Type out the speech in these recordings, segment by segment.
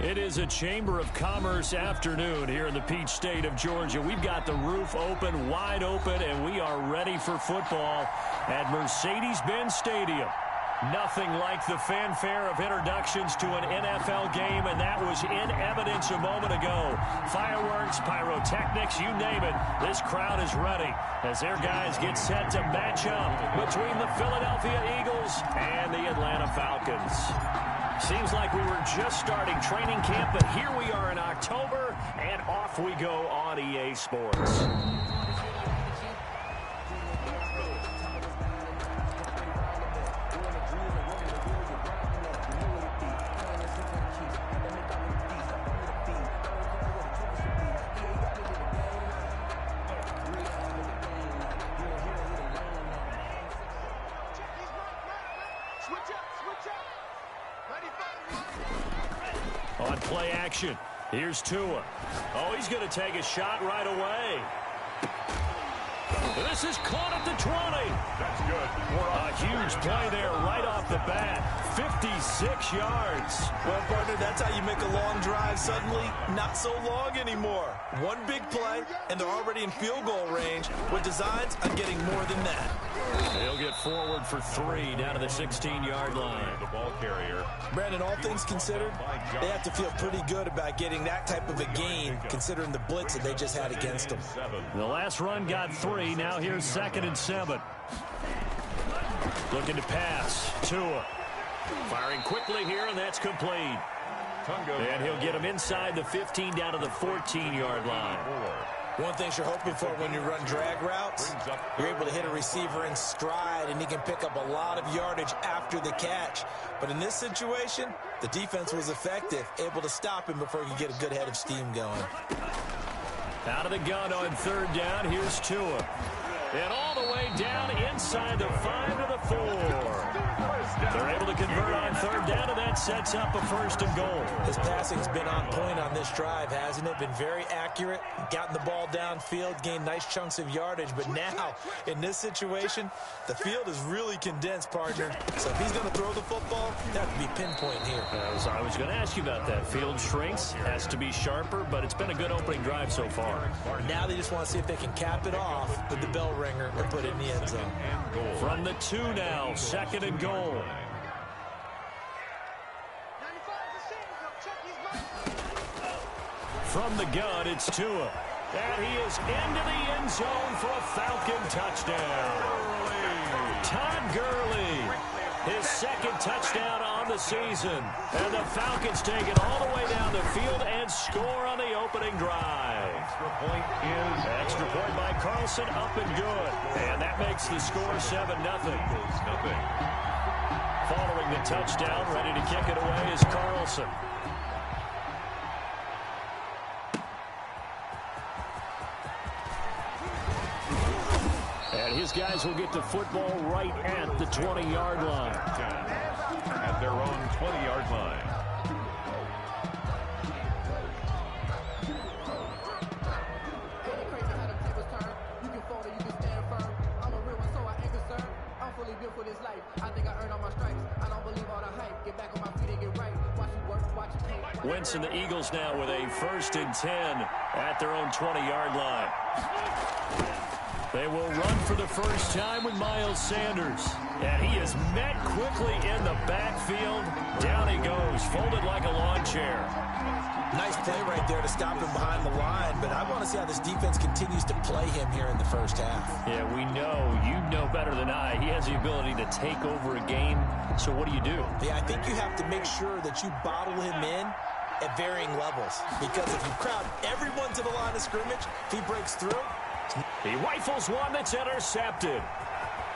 It is a Chamber of Commerce afternoon here in the Peach State of Georgia. We've got the roof open, wide open, and we are ready for football at Mercedes-Benz Stadium. Nothing like the fanfare of introductions to an NFL game, and that was in evidence a moment ago. Fireworks, pyrotechnics, you name it. This crowd is ready as their guys get set to match up between the Philadelphia Eagles and the Atlanta Falcons. Seems like we were just starting training camp, but here we are in October, and off we go on EA Sports. On play action, here's Tua. Oh, he's going to take a shot right away. This is caught at the 20. That's good. A huge play there right off the bat. 56 yards. Well, partner, that's how you make a long drive suddenly not so long anymore. One big play, and they're already in field goal range with designs on getting more than that. He'll get forward for 3 down to the 16-yard line. The ball carrier. Brandon, all things considered, they have to feel pretty good about getting that type of a gain considering the blitz that they just had against them. The last run got 3. Now here's 2nd and 7. Looking to pass. Tua. Firing quickly here, and that's complete. And he'll get him inside the 15 down to the 14-yard line. One thing you're hoping for when you run drag routes, you're able to hit a receiver in stride, and he can pick up a lot of yardage after the catch. But in this situation, the defense was effective, able to stop him before he could get a good head of steam going. Out of the gun on 3rd down, here's Tua. And all the way down inside the 5 to the 4. They're able to convert on 3rd down, and that sets up a 1st and goal. His passing's been on point on this drive, hasn't it? Been very accurate, gotten the ball downfield, gained nice chunks of yardage. But now, in this situation, the field is really condensed, partner. So if he's going to throw the football, that would be pinpoint here. I was going to ask you about that. Field shrinks, has to be sharper, but it's been a good opening drive so far. Now they just want to see if they can cap it off with the bell ringer and put it in the end zone. From the 2 now, 2nd and goal. From the gun, it's Tua. And he is into the end zone for a Falcon touchdown. Todd Gurley, his 2nd touchdown on the season. And the Falcons take it all the way down the field and score on the opening drive. Extra point by Carlson, up and good. And that makes the score 7-0. Following the touchdown, ready to kick it away is Carlson. And his guys will get the football right at the 20-yard line. At their own 20-yard line. Wentz and the Eagles now with a 1st and 10 at their own 20-yard line. They will run for the first time with Miles Sanders. And he is met quickly in the backfield. Down he goes, folded like a lawn chair. Nice play right there to stop him behind the line, but I want to see how this defense continues to play him here in the first half. Yeah, we know. You know better than I. He has the ability to take over a game. So what do you do? Yeah, I think you have to make sure that you bottle him in at varying levels. Because if you crowd everyone to the line of scrimmage, if he breaks through, he rifles one that's intercepted.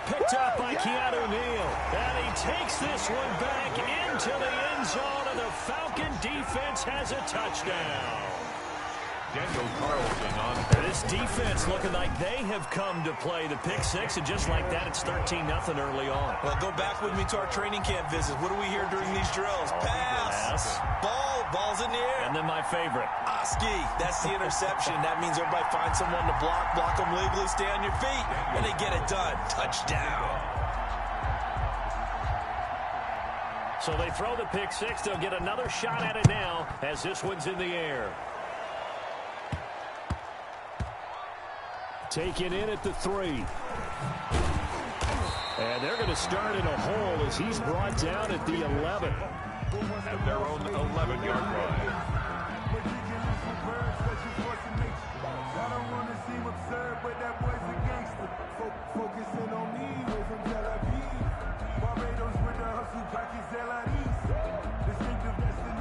Picked up by Keanu Neal. And he takes this one back into the end zone, and the Falcon defense has a touchdown. Daniel Carlson on. This defense looking like they have come to play the pick 6, and just like that, it's 13-0 early on. Well, go back with me to our training camp visit. What do we hear during these drills? Pass. Ball's in the air. And then my favorite. Oski, that's the interception. That means everybody finds someone to block them legally, stay on your feet, and they get it done. Touchdown. So they throw the pick six. They'll get another shot at it now as this one's in the air. Taken in at the 3. And they're going to start in a hole as he's brought down at the 11. At their own 11-yard line.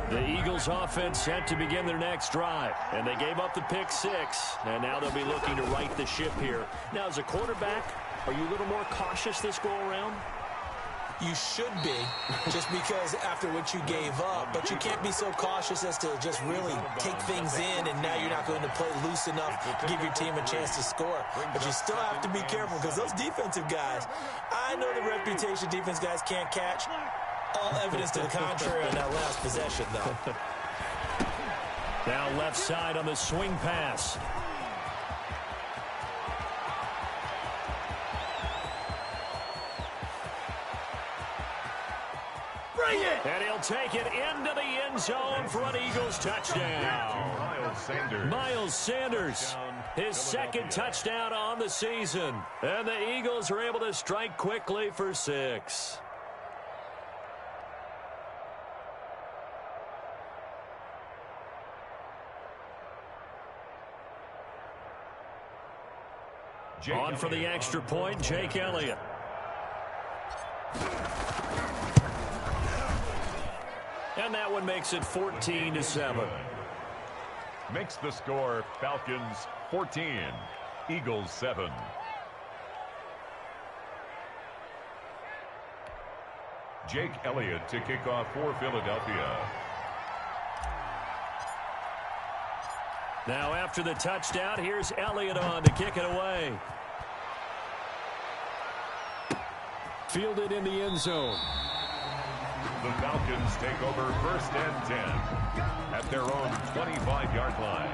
The Eagles offense set to begin their next drive. And they gave up the pick six. And now they'll be looking to right the ship here. Now, as a quarterback, are you a little more cautious this go-around? You should be, just because after what you gave up. But you can't be so cautious as to just really take things in, and now you're not going to play loose enough to give your team a chance to score. But you still have to be careful because those defensive guys, I know the reputation defense guys can't catch. All evidence to the contrary on that last possession, though. Now left side on the swing pass. Bring it! And he'll take it into the end zone for an Eagles touchdown. Miles Sanders, his second touchdown on the season. And the Eagles are able to strike quickly for 6. On for the extra point, Jake Elliott. And that one makes it 14-7. Makes the score Falcons 14, Eagles 7. Jake Elliott to kick off for Philadelphia. Now after the touchdown, here's Elliott on to kick it away. Fielded in the end zone. The Falcons take over 1st and 10 at their own 25-yard line.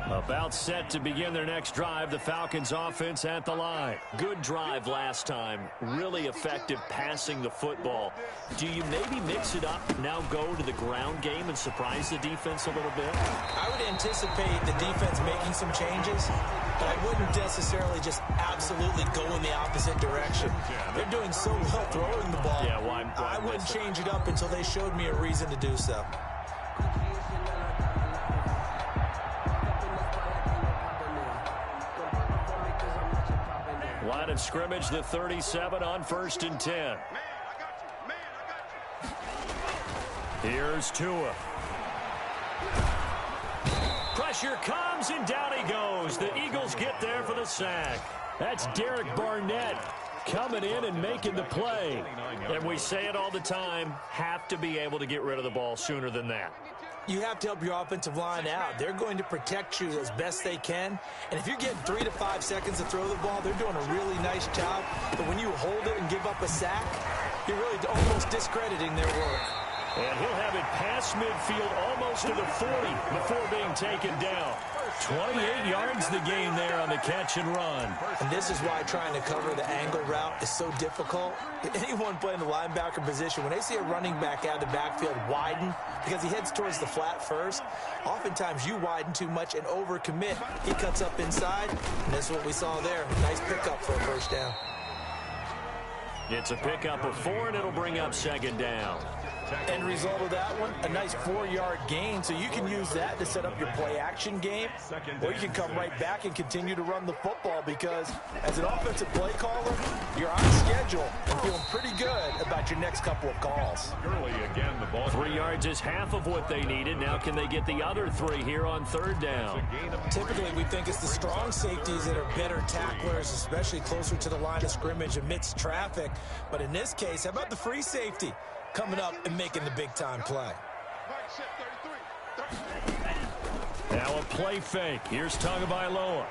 About set to begin their next drive. The Falcons offense at the line. Good drive last time. Really effective passing the football. Do you maybe mix it up, now go to the ground game and surprise the defense a little bit? I would anticipate the defense making some changes, but I wouldn't necessarily just absolutely go in the opposite direction. They're doing so well throwing the ball. Yeah, I wouldn't change it up until they showed me a reason to do so. Line of scrimmage, the 37 on 1st and 10. Here's Tua. Pressure comes, and down he goes. The Eagles get there for the sack. That's Derek Barnett coming in and making the play. And we say it all the time, have to be able to get rid of the ball sooner than that. You have to help your offensive line out. They're going to protect you as best they can. And if you're getting 3 to 5 seconds to throw the ball, they're doing a really nice job. But when you hold it and give up a sack, you're really almost discrediting their work. And he'll have it past midfield almost to the 40 before being taken down. 28 yards the gain there on the catch and run. And this is why trying to cover the angle route is so difficult. Anyone playing the linebacker position, when they see a running back out of the backfield widen, because he heads towards the flat first, oftentimes you widen too much and overcommit. He cuts up inside, and that's what we saw there. Nice pickup for a first down. It's a pickup of 4, and it'll bring up 2nd down. End result of that one, a nice 4-yard gain, so you can use that to set up your play-action game, or you can come right back and continue to run the football, because as an offensive play caller, you're on schedule and feeling pretty good about your next couple of calls. Early again, the ball. 3 yards is half of what they needed. Now can they get the other 3 here on 3rd down? Typically, we think it's the strong safeties that are better tacklers, especially closer to the line of scrimmage amidst traffic. But in this case, how about the free safety coming up and making the big-time play? Now a play fake. Here's Tagovailoa.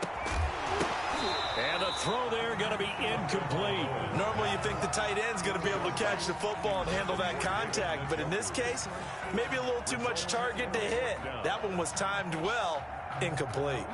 And the throw there going to be incomplete. Normally you think the tight end's going to be able to catch the football and handle that contact, but in this case, maybe a little too much target to hit. That one was timed well, incomplete.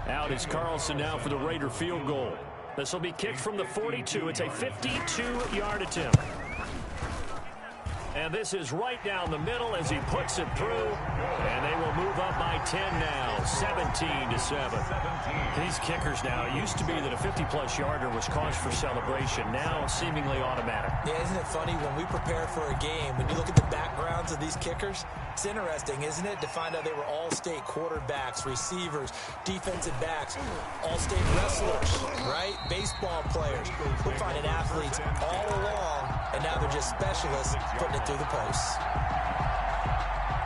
Out is Carlson now for the Raider field goal. This will be kicked from the 42. It's a 52-yard attempt. And this is right down the middle as he puts it through. And they will move up by 10 now, 17-7. These kickers now, it used to be that a 50-plus yarder was cause for celebration. Now seemingly automatic. Yeah, isn't it funny when we prepare for a game, when you look at the backgrounds of these kickers, it's interesting, isn't it, to find out they were all-state quarterbacks, receivers, defensive backs, all-state wrestlers, right? Baseball players. We're finding athletes all along, and now they're just specialists putting it through the posts.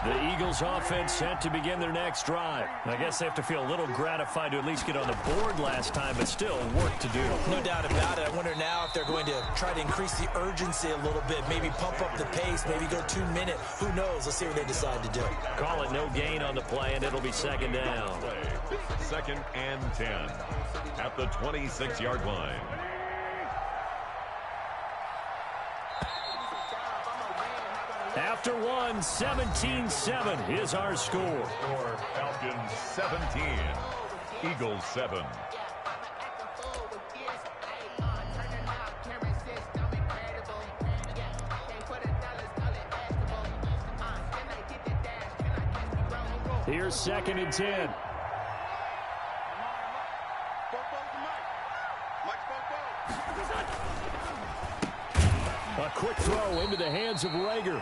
The Eagles offense set to begin their next drive. I guess they have to feel a little gratified to at least get on the board last time, but still work to do. No doubt about it. I wonder now if they're going to try to increase the urgency a little bit, maybe pump up the pace, maybe go 2 minute. Who knows? Let's see what they decide to do. Call it no gain on the play, and it'll be second down. Second and 10 at the 26-yard line. After one, 17-7 is our score. Falcons 17, Eagles 7. Here's second and 10. A quick throw into the hands of Rager.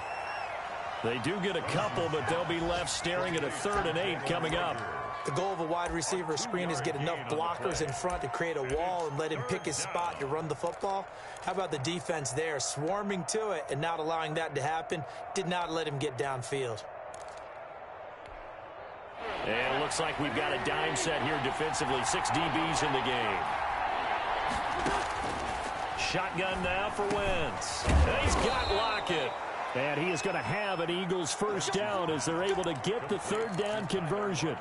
They do get a couple, but they'll be left staring at a 3rd and 8 coming up. The goal of a wide receiver screen is get enough blockers in front to create a wall and let him pick his spot to run the football. How about the defense there, swarming to it and not allowing that to happen? Did not let him get downfield. And it looks like we've got a dime set here defensively. 6 DBs in the game. Shotgun now for Wentz. He's got Lockett. And he is going to have an Eagles first down as they're able to get the 3rd down conversion.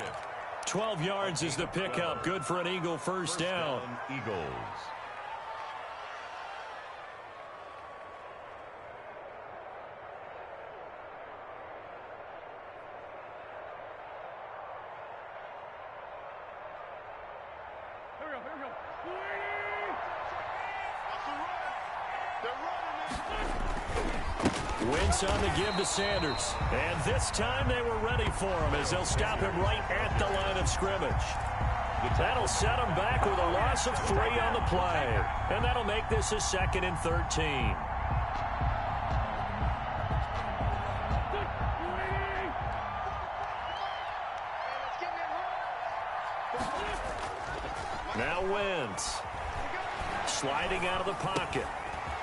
12 yards is the pickup. Good for an Eagle first down. Eagles. Wentz on the give to Sanders. And this time they were ready for him as they'll stop him right at the line of scrimmage. That'll set him back with a loss of 3 on the play. And that'll make this a 2nd and 13. Now Wentz. Sliding out of the pocket.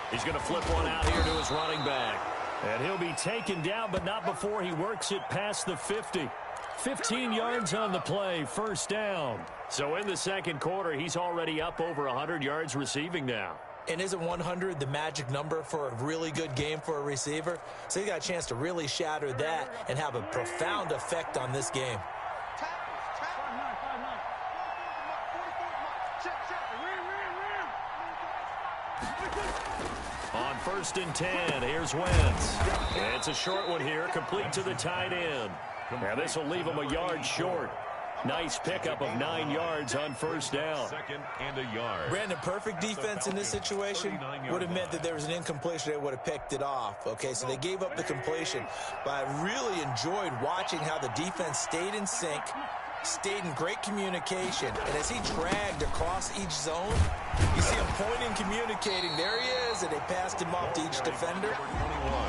He's going to flip one out here to his running back. And he'll be taken down, but not before he works it past the 50. 15 yards on the play, first down. So in the second quarter, he's already up over 100 yards receiving now. And isn't 100 the magic number for a really good game for a receiver? So he got a chance to really shatter that and have a profound effect on this game. On 1st and 10, here's Wentz. It's a short one here, complete to the tight end. Now this will leave him a yard short. Nice pickup of 9 yards on first down. 2nd and a yard. Brandon, perfect defense in this situation would have meant that there was an incompletion. They would have picked it off. Okay, so they gave up the completion. But I really enjoyed watching how the defense stayed in sync, stayed in great communication. And as he dragged across each zone, you see him pointing, communicating. There he is, and they passed him off to each defender.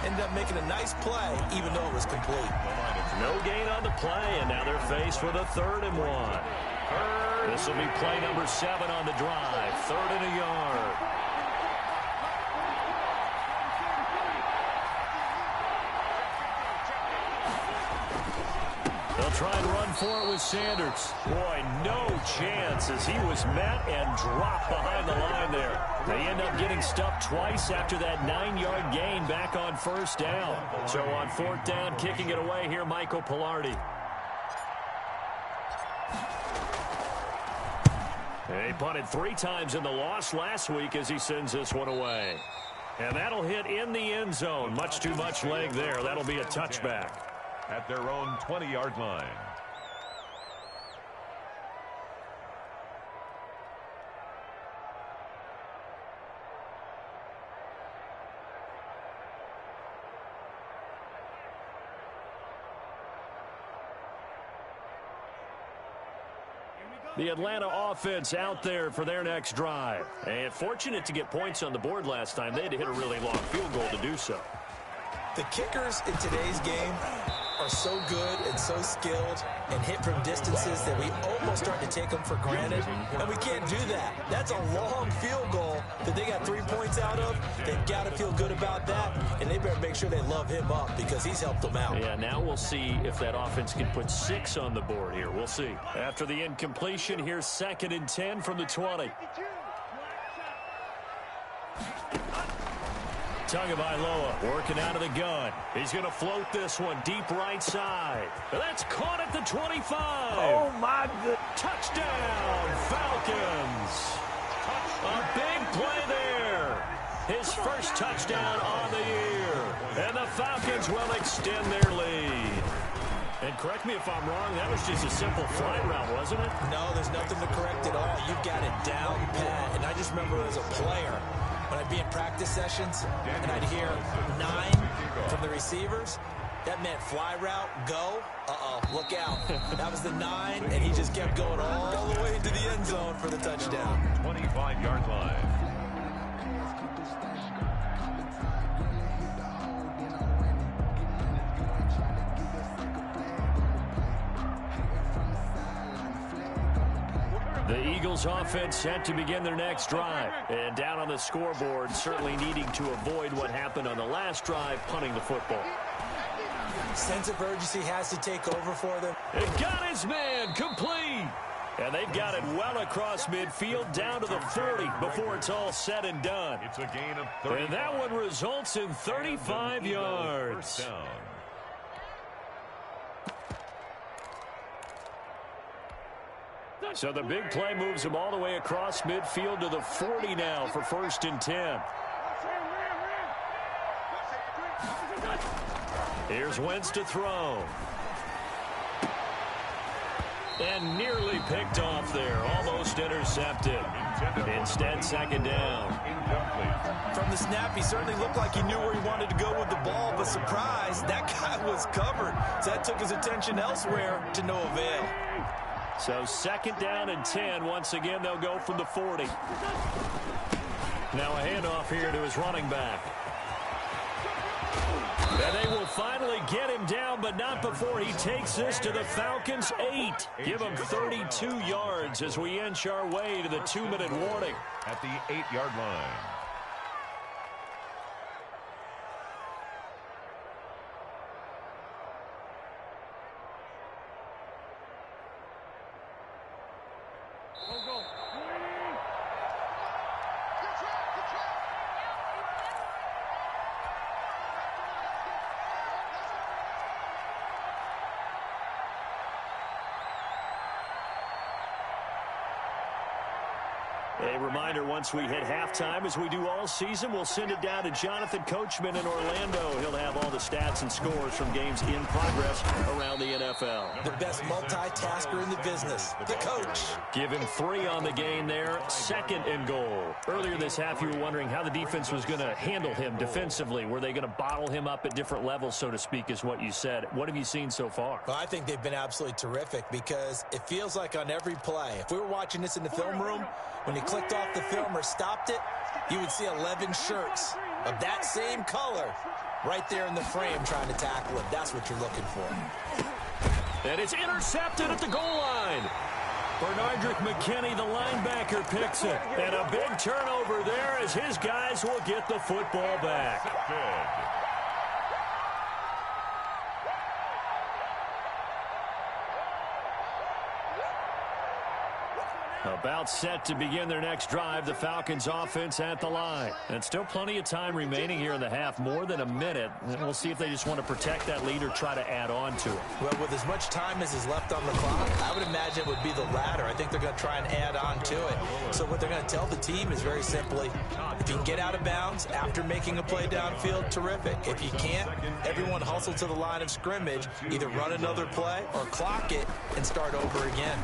Ended up making a nice play, even though it was complete. No gain on the play, and now they're faced with a 3rd and 1. This will be play number 7 on the drive. 3rd and a yard. They'll try and run for it with Sanders. Boy, no chance as he was met and dropped behind the line there. They end up getting stuffed twice after that 9-yard gain back on first down. So on fourth down, kicking it away here, Michael Pilardi. He punted 3 times in the loss last week as he sends this one away. And that'll hit in the end zone. Much too much leg there. That'll be a touchback. At their own 20-yard line. The Atlanta offense out there for their next drive. And fortunate to get points on the board last time. They had to hit a really long field goal to do so. The kickers in today's game are so good and so skilled and hit from distances that we almost start to take them for granted. And we can't do that. That's a long field goal that they got 3 points out of. They've got to feel good about that, and they better make sure they love him up because he's helped them out. Yeah, now we'll see if that offense can put 6 on the board here. We'll see. After the incompletion, here's 2nd and 10 from the 20. Tagovailoa working out of the gun. He's going to float this one deep right side. That's caught at the 25. Oh, my goodness. Touchdown, Falcons. A big play there. His first touchdown on the year. And the Falcons will extend their lead. And correct me if I'm wrong, that was just a simple fly route, wasn't it? No, there's nothing to correct at all. You've got it down pat. And I just remember as a player, when I'd be in practice sessions and I'd hear 9 from the receivers, that meant fly route, go. Uh-oh, look out. That was the 9, and he just kept going all the way into the end zone for the touchdown. 25-yard line. The Eagles offense set to begin their next drive. And down on the scoreboard, certainly needing to avoid what happened on the last drive, punting the football. Sense of urgency has to take over for them. It got his man complete. And they've got it well across midfield down to the 40 before it's all said and done. It's a gain of 30. And that one results in 35 yards. First down. So the big play moves him all the way across midfield to the 40 now for 1st and 10. Here's Wentz to throw. And nearly picked off there. Almost intercepted. Instead, 2nd down. From the snap, he certainly looked like he knew where he wanted to go with the ball, but surprise, that guy was covered. So that took his attention elsewhere to no avail. So 2nd down and 10. Once again, they'll go from the 40. Now a handoff here to his running back. And they will finally get him down, but not before he takes this to the Falcons' 8. Give him 32 yards as we inch our way to the 2-minute warning. At the 8-yard line. A reminder, once we hit halftime, as we do all season, we'll send it down to Jonathan Coachman in Orlando. He'll have all the stats and scores from games in progress around the NFL. The best multitasker in the business, the coach. Give him 3 on the game there, 2nd and goal. Earlier this half, you were wondering how the defense was going to handle him defensively. Were they going to bottle him up at different levels, so to speak, is what you said. What have you seen so far? Well, I think they've been absolutely terrific because it feels like on every play, if we were watching this in the film room, when he clicked off the film or stopped it, you would see 11 shirts of that same color right there in the frame trying to tackle him. That's what you're looking for. And it's intercepted at the goal line. Bernardrick McKinney, the linebacker, picks it. And a big turnover there as his guys will get the football back. Good. 1 About set to begin their next drive, the Falcons offense at the line. And still plenty of time remaining here in the half, more than a minute. And we'll see if they just want to protect that lead or try to add on to it. Well, with as much time as is left on the clock, I would imagine it would be the latter. I think they're going to try and add on to it. So what they're going to tell the team is very simply, if you can get out of bounds after making a play downfield, terrific. If you can't, everyone hustle to the line of scrimmage, either run another play or clock it and start over again.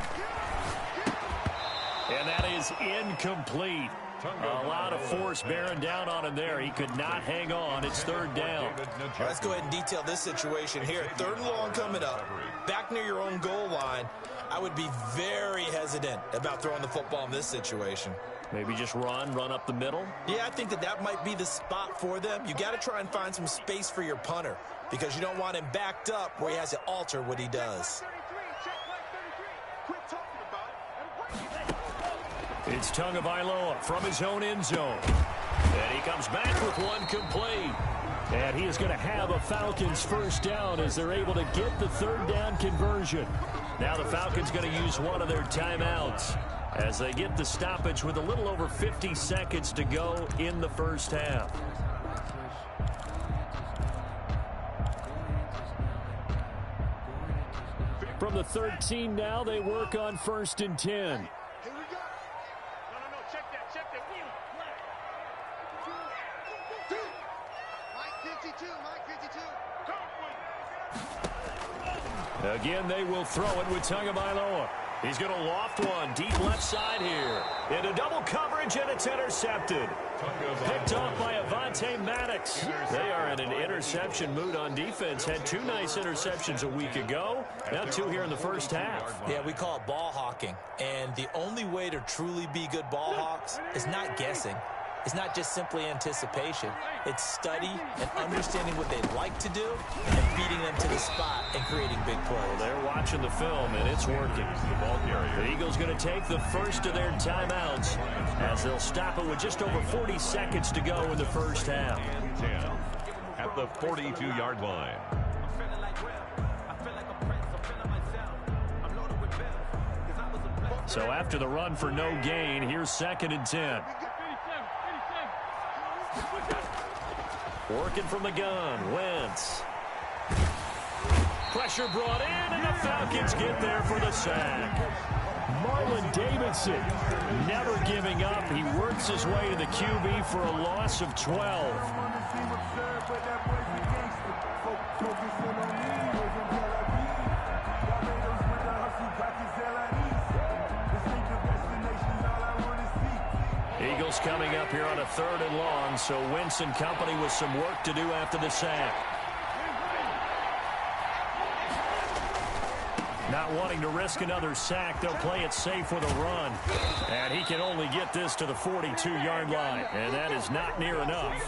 And that is incomplete. A lot of force bearing down on him there. He could not hang on. It's third down. Let's go ahead and detail this situation here. Third and long coming up. Back near your own goal line. I would be very hesitant about throwing the football in this situation. Maybe just run up the middle? Yeah, I think that might be the spot for them. You got to try and find some space for your punter because you don't want him backed up where he has to alter what he does. It's Tagovailoa from his own end zone. And he comes back with one complete. And he is going to have a Falcons first down as they're able to get the third down conversion. Now the Falcons going to use one of their timeouts as they get the stoppage with a little over 50 seconds to go in the first half. From the 13 now, they work on 1st and 10. Again, they will throw it with Tagovailoa. He's going to loft one deep left side here. Into double coverage, and it's intercepted. Picked off by Avonte Maddox. They are in an interception mood on defense. Had 2 nice interceptions a week ago. Now 2 here in the first half. Yeah, we call it ball hawking. And the only way to truly be good ball hawks is not guessing. It's not just simply anticipation. It's study and understanding what they'd like to do and feeding them to the spot and creating big plays. Well, they're watching the film, and it's working. The Eagles going to take the first of their timeouts as they'll stop it with just over 40 seconds to go in the first half. At the 42-yard line. So after the run for no gain, here's 2nd and 10. Working from the gun, Wentz. Pressure brought in, and the Falcons get there for the sack. Marlon Davidson never giving up. He works his way to the QB for a loss of 12. Eagles coming up here on a 3rd and long, so Wentz and company with some work to do after the sack. Not wanting to risk another sack, they'll play it safe with a run. And he can only get this to the 42-yard line, and that is not near enough.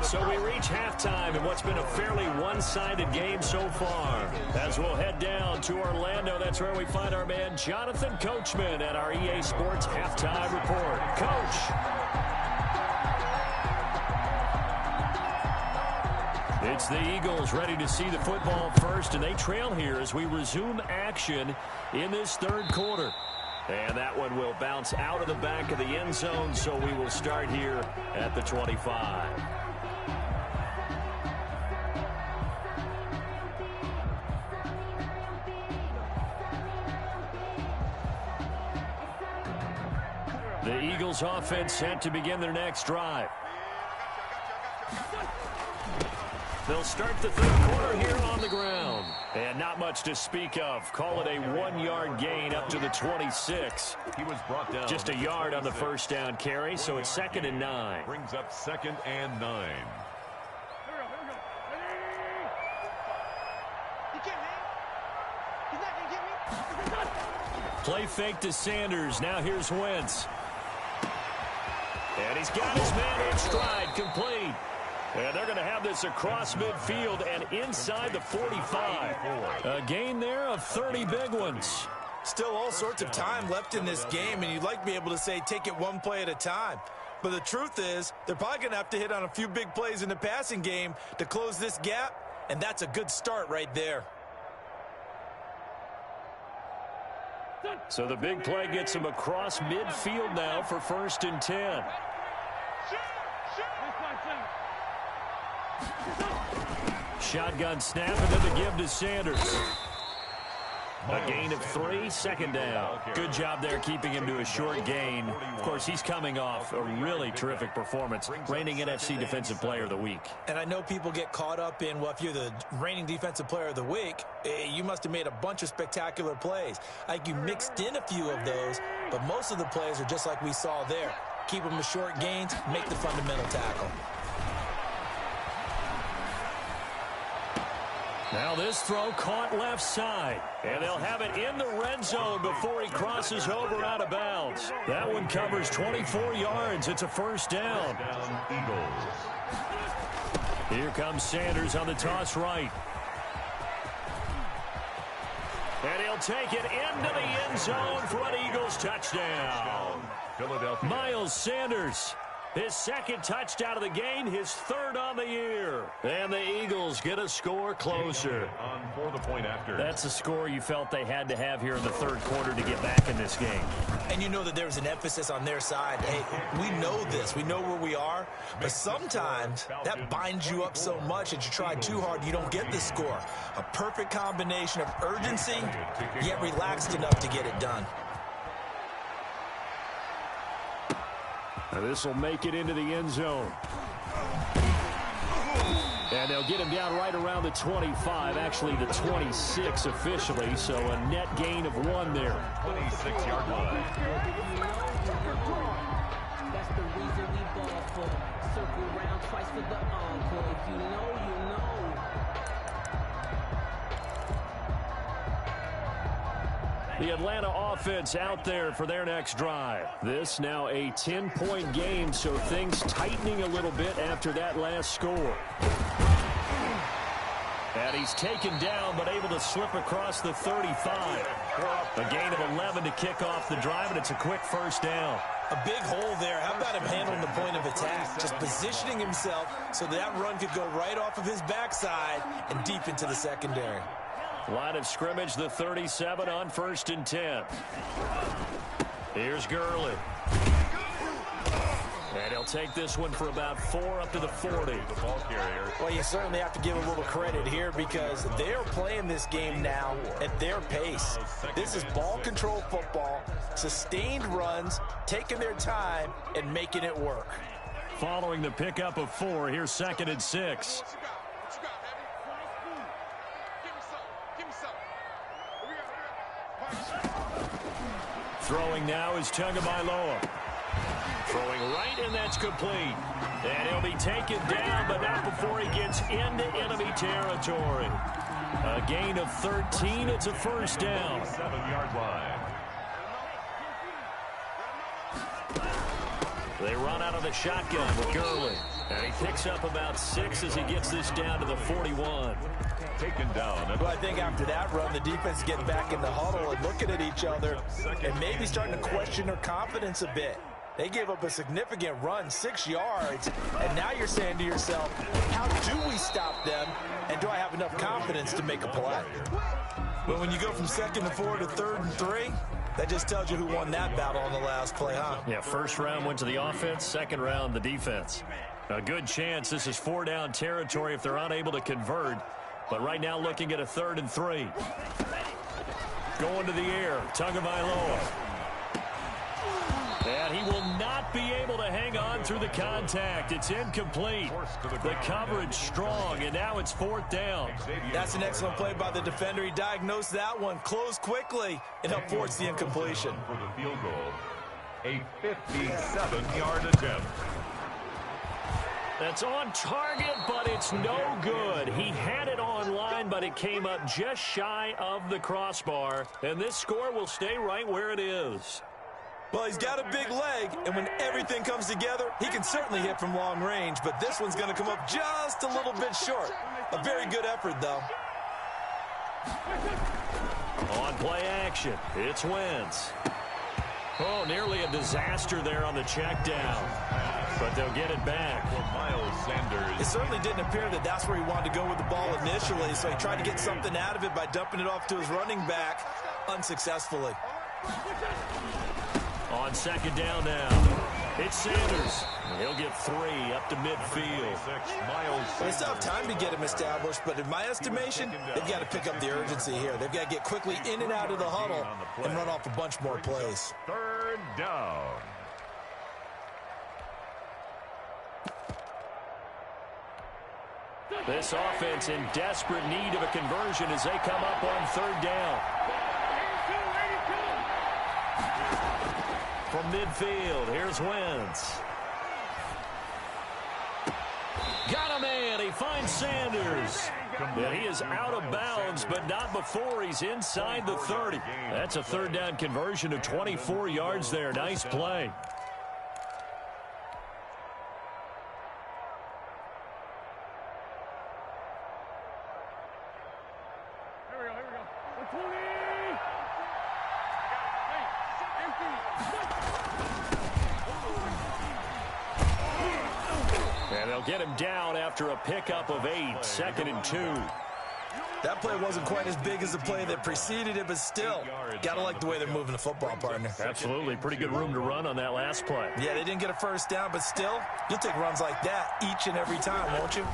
So we reach halftime in what's been a fairly one-sided game so far. As we'll head down to Orlando, that's where we find our man Jonathan Coachman at our EA Sports Halftime Report. Coach. It's the Eagles ready to see the football first, and they trail here as we resume action in this 3rd quarter. And that one will bounce out of the back of the end zone, so we will start here at the 25. The Eagles offense set to begin their next drive. They'll start the 3rd quarter here on the ground. And not much to speak of. Call it a 1-yard gain up to the 26. He was brought down. Just a yard on the first down carry, so it's 2nd and 9. Brings up 2nd and 9. Play fake to Sanders. Now here's Wentz. And he's got his man in stride, complete. And they're going to have this across midfield and inside the 45. A gain there of 30 big ones. Still all sorts of time left in this game, and you'd like to be able to say take it one play at a time. But the truth is, they're probably going to have to hit on a few big plays in the passing game to close this gap, and that's a good start right there. So the big play gets him across midfield now for 1st and 10. Shotgun snap and then the give to Sanders. A gain of 3, 2nd down. Good job there keeping him to a short gain. Of course, he's coming off a really terrific performance, reigning NFC Defensive Player of the Week. And I know people get caught up in, well, if you're the reigning Defensive Player of the Week, you must have made a bunch of spectacular plays. Like you mixed in a few of those, but most of the plays are just like we saw there. Keep them to short gains, make the fundamental tackle. Now this throw caught left side, and they'll have it in the red zone before he crosses over out of bounds. That one covers 24 yards. It's a 1st down. Here comes Sanders on the toss right. And he'll take it into the end zone for an Eagles touchdown. Miles Sanders. His 2nd touchdown of the game, his 3rd on the year. And the Eagles get a score closer. That's a score you felt they had to have here in the 3rd quarter to get back in this game. And you know that there's an emphasis on their side. Hey, we know this. We know where we are. But sometimes that binds you up so much that you try too hard, you don't get the score. A perfect combination of urgency, yet relaxed enough to get it done. Now this will make it into the end zone. And they'll get him down right around the 25, actually the 26 officially, so a net gain of 1 there. 26-yard line. That's the reason we ball for. Circle round twice for the encore. If you know, you know. The Atlanta offense out there for their next drive. This now a 10-point game, so things tightening a little bit after that last score. And he's taken down, but able to slip across the 35. A gain of 11 to kick off the drive, and it's a quick 1st down. A big hole there. How about him handling the point of attack? Just positioning himself so that run could go right off of his backside and deep into the secondary. Line of scrimmage, the 37 on 1st and 10. Here's Gurley. And he'll take this one for about 4 up to the 40. Well, you certainly have to give a little credit here because they're playing this game now at their pace. This is ball control football, sustained runs, taking their time, and making it work. Following the pickup of 4, here's 2nd and 6. Throwing now is Tagovailoa. Throwing right, and that's complete. And he'll be taken down, but not before he gets into enemy territory. A gain of 13. It's a 1st down. 7-yard line. They run out of the shotgun with Gurley. And he picks up about 6 as he gets this down to the 41. Taken down. Well, I think after that run, the defense getting back in the huddle and looking at each other and maybe starting to question their confidence a bit. They gave up a significant run, 6 yards, and now you're saying to yourself, how do we stop them, and do I have enough confidence to make a play? But when you go from 2nd and 4 to 3rd and 3, that just tells you who won that battle on the last play, huh? Yeah, 1st round went to the offense, 2nd round the defense. A good chance this is 4-down territory if they're unable to convert. But right now looking at a 3rd and 3. Going to the air, Tagovailoa. And he will not be able to hang on through the contact. It's incomplete. The coverage strong, and now it's 4th down. That's an excellent play by the defender. He diagnosed that one, closed quickly, and helped force the incompletion. For the field goal, a 57-yard attempt. That's on target, but it's no good. He had it on line, but it came up just shy of the crossbar. And this score will stay right where it is. Well, he's got a big leg, and when everything comes together, he can certainly hit from long range, but this one's going to come up just a little bit short. A very good effort, though. On play action, it's Wentz. Oh, nearly a disaster there on the check down. But they'll get it back. Miles Sanders. It certainly didn't appear that that's where he wanted to go with the ball initially, so he tried to get something out of it by dumping it off to his running back unsuccessfully. On second down now, it's Sanders. He'll get 3 up to midfield. They still have time to get him established, but in my estimation, they've got to pick up the urgency here. They've got to get quickly in and out of the huddle and run off a bunch more plays. Third down. This offense in desperate need of a conversion as they come up on third down. From midfield, here's Wentz. Got a man. He finds Sanders. And he is out of bounds, but not before he's inside the 30. That's a third down conversion of 24 yards there. Nice play. Get him down after a pickup of 8, 2nd and 2. That play wasn't quite as big as the play that preceded it, but still, got to like the way they're moving the football, partner. Absolutely. Pretty good room to run on that last play. Yeah, they didn't get a first down, but still, you'll take runs like that each and every time, won't you?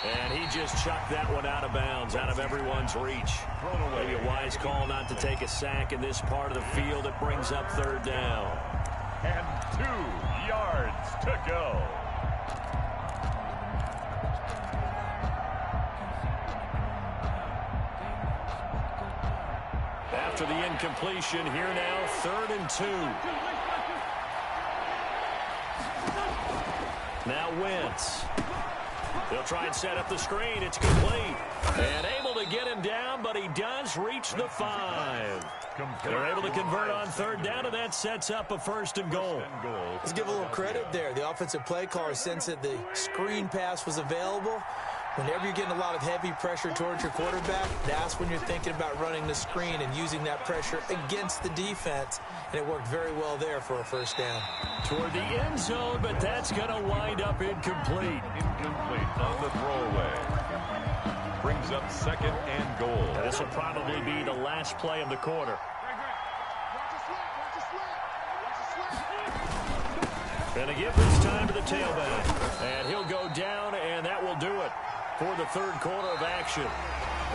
And he just chucked that one out of bounds, out of everyone's reach. Maybe a wise call not to take a sack in this part of the field. It brings up third down. And 2 yards to go. After the incompletion, here now, 3rd and 2. Now Wentz. They'll try and set up the screen. It's complete. And able to get him down, but he does reach the 5. They're able to convert on third down, and that sets up a 1st and goal. Let's give a little credit there. The offensive play caller sensed that the screen pass was available. Whenever you're getting a lot of heavy pressure towards your quarterback, that's when you're thinking about running the screen and using that pressure against the defense. And it worked very well there for a 1st down. Toward the end zone, but that's going to wind up incomplete. Incomplete on the throwaway. Brings up 2nd and goal. Now, this will probably be the last play of the quarter. And a give this time to the tailback. And he'll go down, and that will do it for the 3rd quarter of action.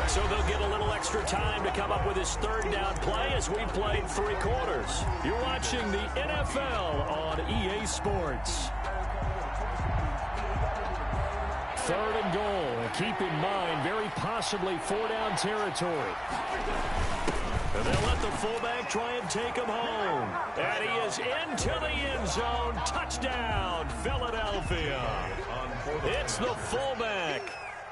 So they'll get a little extra time to come up with his 3rd down play as we played 3 quarters. You're watching the NFL on EA Sports. 3rd and goal. And keep in mind, very possibly 4-down territory. And they'll let the fullback try and take him home. And he is into the end zone. Touchdown, Philadelphia. It's the fullback.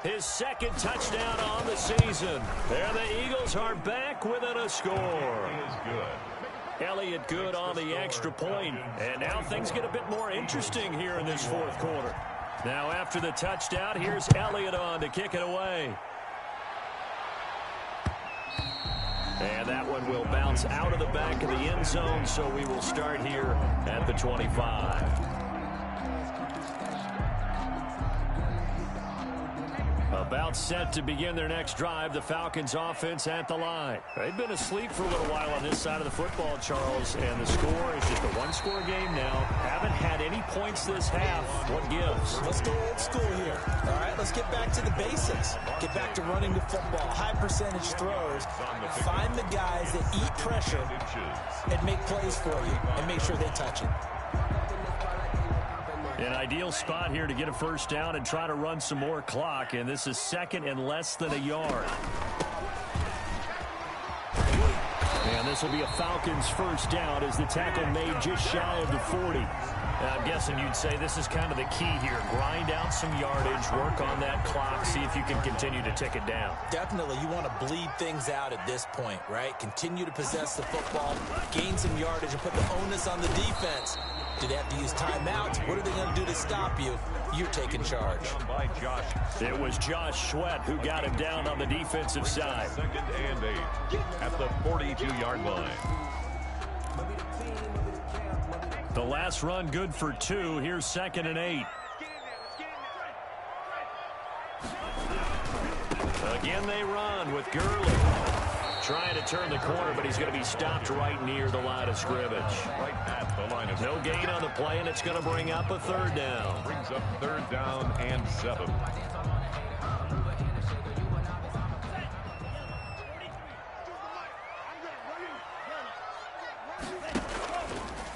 His 2nd touchdown on the season. And the Eagles are back within a score. Elliott good on the extra point. And now things get a bit more interesting here in this 4th quarter. Now after the touchdown, here's Elliott on to kick it away. And that one will bounce out of the back of the end zone, so we will start here at the 25. About set to begin their next drive, the Falcons offense at the line. They've been asleep for a little while on this side of the football, Charles, and the score is just a 1-score game now. Haven't had any points this half. What gives? Let's go old school here. All right, let's get back to the basics. Get back to running the football, high percentage throws. Find the guys that eat pressure and make plays for you and make sure they touch it. An ideal spot here to get a 1st down and try to run some more clock, and this is 2nd and less than a yard. And this will be a Falcons 1st down as the tackle made just shy of the 40. I'm guessing you'd say this is kind of the key here. Grind out some yardage, work on that clock, see if you can continue to tick it down. Definitely. You want to bleed things out at this point, right? Continue to possess the football, gain some yardage, and put the onus on the defense. Do they have to use timeouts? What are they going to do to stop you? You're taking charge. It was Josh Sweat who got him down on the defensive side. 2nd and 8 at the 42-yard line. The last run good for 2. Here's 2nd and 8. Again they run with Gurley. Trying to turn the corner, but he's going to be stopped right near the line of scrimmage. Right at the line of No gain on the play, and it's going to bring up a third down. Brings up 3rd down and 7.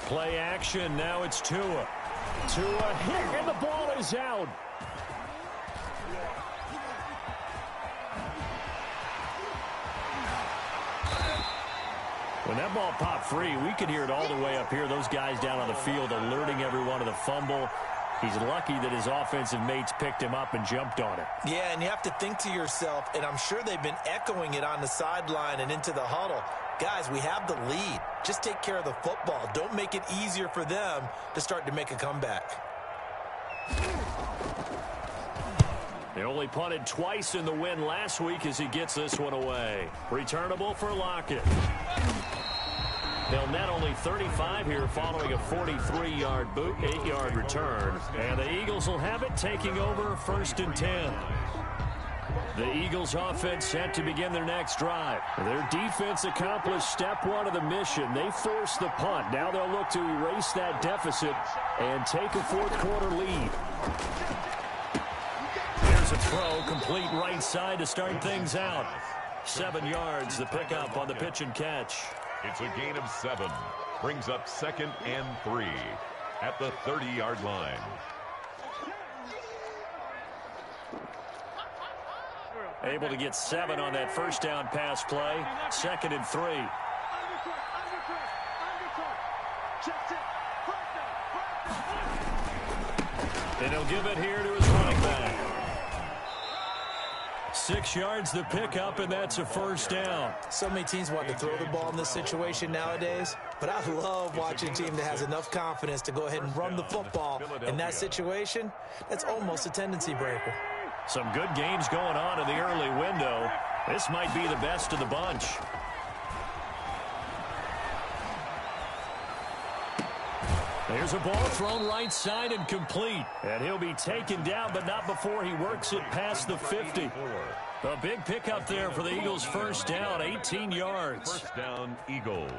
Play action. Now it's Tua. Tua hit, and the ball is out. When that ball popped free, we could hear it all the way up here. Those guys down on the field alerting everyone of the fumble. He's lucky that his offensive mates picked him up and jumped on it. Yeah, and you have to think to yourself, and I'm sure they've been echoing it on the sideline and into the huddle. Guys, we have the lead. Just take care of the football. Don't make it easier for them to start to make a comeback. They only punted twice in the win last week as he gets this one away. Returnable for Lockett. They'll net only 35 here following a 43-yard boot, 8-yard return. And the Eagles will have it, taking over 1st and 10. The Eagles offense set to begin their next drive. Their defense accomplished step 1 of the mission. They forced the punt. Now they'll look to erase that deficit and take a 4th quarter lead. Here's a throw, complete right side to start things out. 7 yards, the pickup on the pitch and catch. It's a gain of 7. Brings up 2nd and 3 at the 30-yard line. Able to get 7 on that first down pass play. 2nd and 3. And he'll give it here to his running back. 6 yards the pickup, and that's a first down. So many teams want to throw the ball in this situation nowadays, but I love watching a team that has enough confidence to go ahead and run the football. In that situation, that's almost a tendency breaker. Some good games going on in the early window. This might be the best of the bunch. There's a ball thrown right side and complete. And he'll be taken down, but not before he works it past the 50. A big pickup there for the Eagles' first down, 18 yards. First down, Eagles.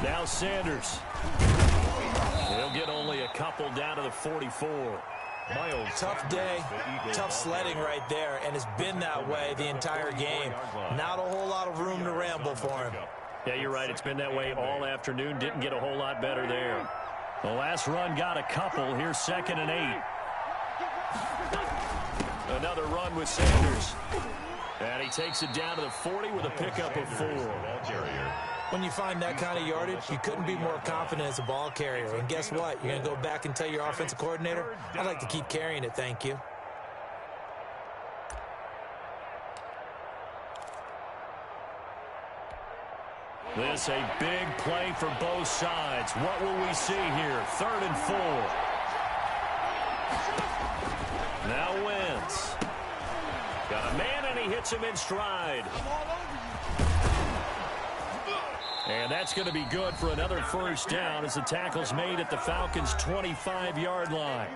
Now Sanders. He'll get only a couple down to the 44. Tough day, tough sledding right there, and it's been that way the entire game. Not a whole lot of room to ramble for him. Yeah, you're right. It's been that way all afternoon. Didn't get a whole lot better there. The last run got a couple. Here's 2nd and 8. Another run with Sanders. And he takes it down to the 40 with a pickup of 4. When you find that kind of yardage, you couldn't be more confident as a ball carrier. And guess what? You're going to go back and tell your offensive coordinator, I'd like to keep carrying it, thank you. This a big play for both sides. What will we see here? 3rd and 4. Now Wentz. Got a man, and he hits him in stride. And that's going to be good for another first down as the tackle's made at the Falcons' 25-yard line.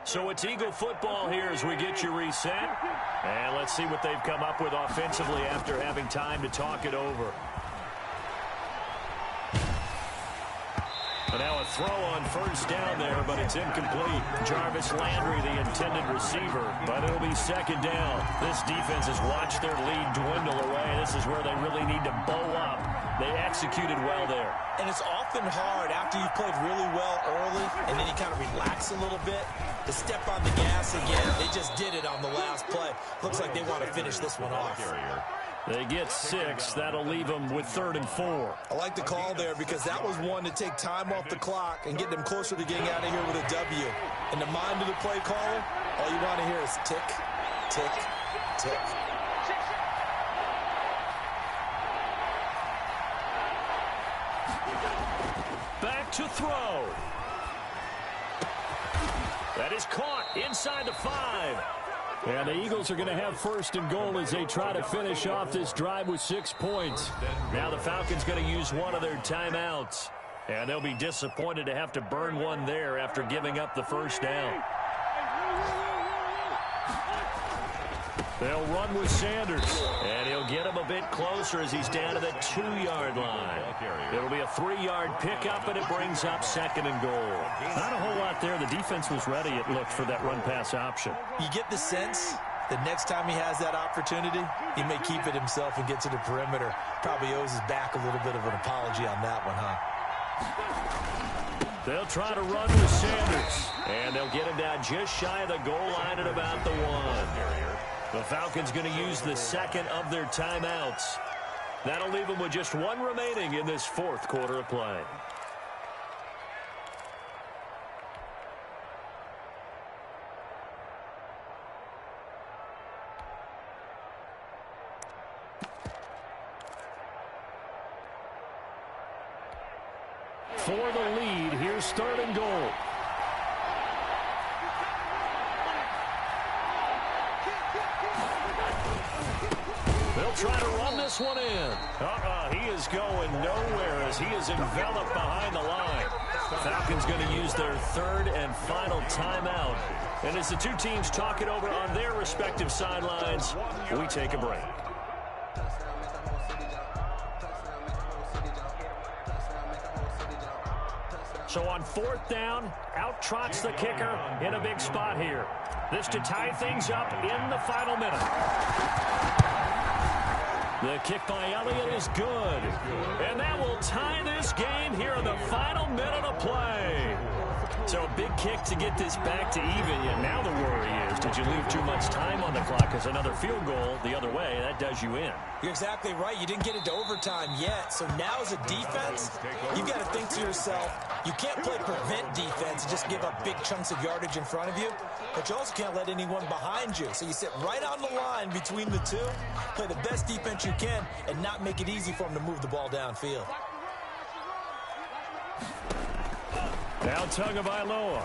So it's Eagle football here as we get you reset. And let's see what they've come up with offensively after having time to talk it over. And now a throw on first down there, but it's incomplete. Jarvis Landry, the intended receiver, but it'll be 2nd down. This defense has watched their lead dwindle away. This is where they really need to bow up. They executed well there. And it's often hard after you've played really well early and then you kind of relax a little bit to step on the gas again. They just did it on the last play. Looks like they want to finish this one off. They get 6. That'll leave them with 3rd and 4. I like the call there because that was one to take time off the clock and get them closer to getting out of here with a W. In the mind of the play caller, all you want to hear is tick, tick, tick. to throw. That is caught inside the 5. And the Eagles are going to have first and goal as they try to finish off this drive with 6 points. Now the Falcons going to use one of their timeouts. And they'll be disappointed to have to burn one there after giving up the first down. They'll run with Sanders, and he'll get him a bit closer as he's down to the 2-yard line. It'll be a 3-yard pickup, and it brings up second and goal. Not a whole lot there. The defense was ready, it looked, for that run-pass option. You get the sense that next time he has that opportunity, he may keep it himself and get to the perimeter. Probably owes his back a little bit of an apology on that one, huh? They'll try to run with Sanders, and they'll get him down just shy of the goal line at about the 1. The Falcons going to use the second of their timeouts. That'll leave them with just one remaining in this fourth quarter of play. For the lead, here's third and goal. They'll try to run this one in. He is going nowhere as he is enveloped behind the line. Falcons going to use their third and final timeout. And as the two teams talk it over on their respective sidelines, we take a break. So on fourth down, out trots the kicker in a big spot here. This to tie things up in the final minute. The kick by Elliott is good. And that will tie this game here in the final minute of play. So a big kick to get this back to even. And now the worry is, did you leave too much time on the clock? Because another field goal the other way, that does you in. You're exactly right. You didn't get into overtime yet. So now as a defense, you've got to think to yourself, you can't play prevent defense and just give up big chunks of yardage in front of you. But you also can't let anyone behind you. So you sit right on the line between the two, play the best defense you can, and not make it easy for them to move the ball downfield. Now Tagovailoa.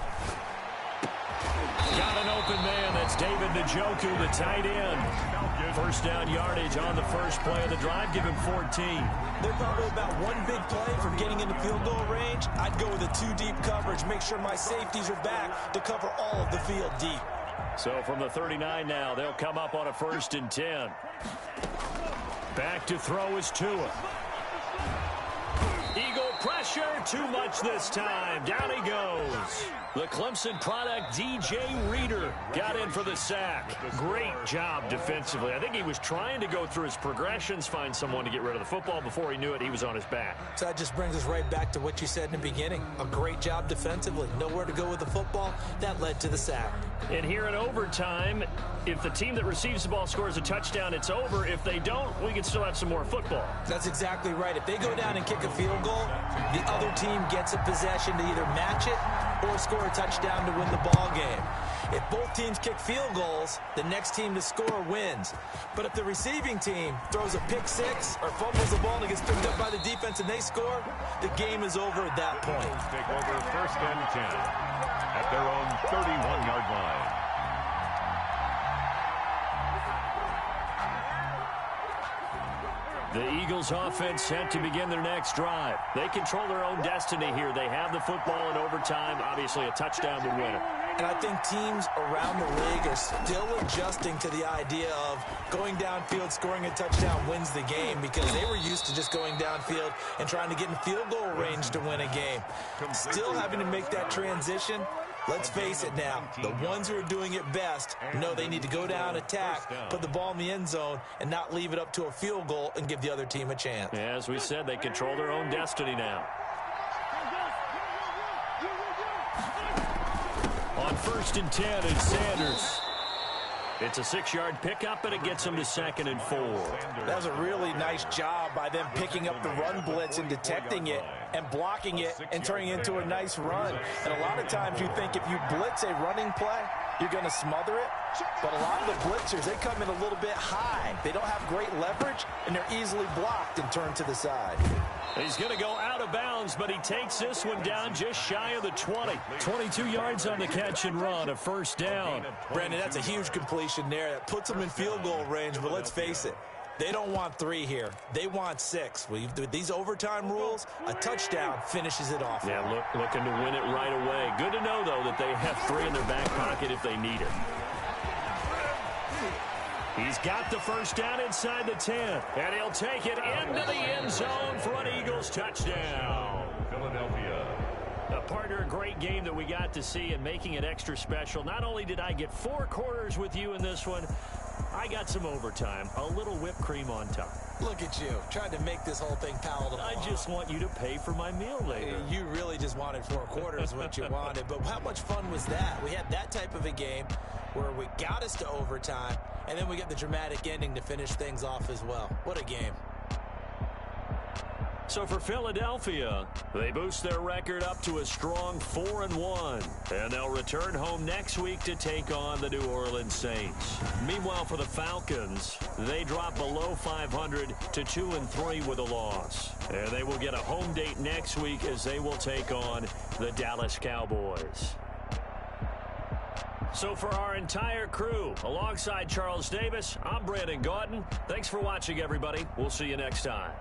Got an open man. That's David Njoku, the tight end. First down yardage on the first play of the drive. Give him 14. They're probably about one big play from getting into field goal range. I'd go with a 2-deep coverage. Make sure my safeties are back to cover all of the field deep. So from the 39 now, they'll come up on a 1st and 10. Back to throw is Tua. Eagle pressure, too much this time. Down he goes. The Clemson product, DJ Reader, got in for the sack. Great job defensively. I think he was trying to go through his progressions, find someone to get rid of the football. Before he knew it, he was on his back. So that just brings us right back to what you said in the beginning. A great job defensively. Nowhere to go with the football. That led to the sack. And here in overtime, if the team that receives the ball scores a touchdown, it's over. If they don't, we can still have some more football. That's exactly right. If they go down and kick a field goal, the other team gets a possession to either match it or score a touchdown to win the ball game. If both teams kick field goals, the next team to score wins. But if the receiving team throws a pick six or fumbles the ball and it gets picked up by the defense and they score, the game is over at that point. Take over 1st and 10 at their own 31-yard line. The Eagles offense set to begin their next drive. They control their own destiny here. They have the football in overtime. Obviously, a touchdown would win it. And I think teams around the league are still adjusting to the idea of going downfield, scoring a touchdown wins the game, because they were used to just going downfield and trying to get in field goal range to win a game. Still having to make that transition. Let's face it now, the ones who are doing it best know they need to go down, attack, put the ball in the end zone, and not leave it up to a field goal and give the other team a chance. Yeah, as we said, they control their own destiny now. On 1st and 10, it's Sanders. It's a 6-yard pickup, and it gets them to 2nd and 4. That was a really nice job by them picking up the run blitz and detecting it and blocking it and turning it into a nice run. And a lot of times you think if you blitz a running play, you're going to smother it. But a lot of the blitzers, they come in a little bit high. They don't have great leverage, and they're easily blocked and turned to the side. He's going to go out of bounds, but he takes this one down just shy of the 20. 22 yards on the catch and run, a first down. Brandon, that's a huge completion there. That puts them in field goal range, but let's face it, they don't want 3 here. They want 6. With these overtime rules, a touchdown finishes it off. Yeah, looking to win it right away. Good to know, though, that they have 3 in their back pocket if they need it. He's got the first down inside the 10, and he'll take it into the end zone for an Eagles touchdown. Philadelphia. Partner, a great game that we got to see and making it extra special. Not only did I get 4 quarters with you in this one, I got some overtime, a little whipped cream on top. Look at you, trying to make this whole thing palatable. I just want you to pay for my meal later. You really just wanted 4 quarters, what you wanted. But how much fun was that? We had that type of a game where we got us to overtime, and then we get the dramatic ending to finish things off as well. What a game. So for Philadelphia, they boost their record up to a strong 4-1, and they'll return home next week to take on the New Orleans Saints. Meanwhile, for the Falcons, they drop below 500 to 2-3 with a loss, and they will get a home date next week as they will take on the Dallas Cowboys. So for our entire crew, alongside Charles Davis, I'm Brandon Gautin. Thanks for watching, everybody. We'll see you next time.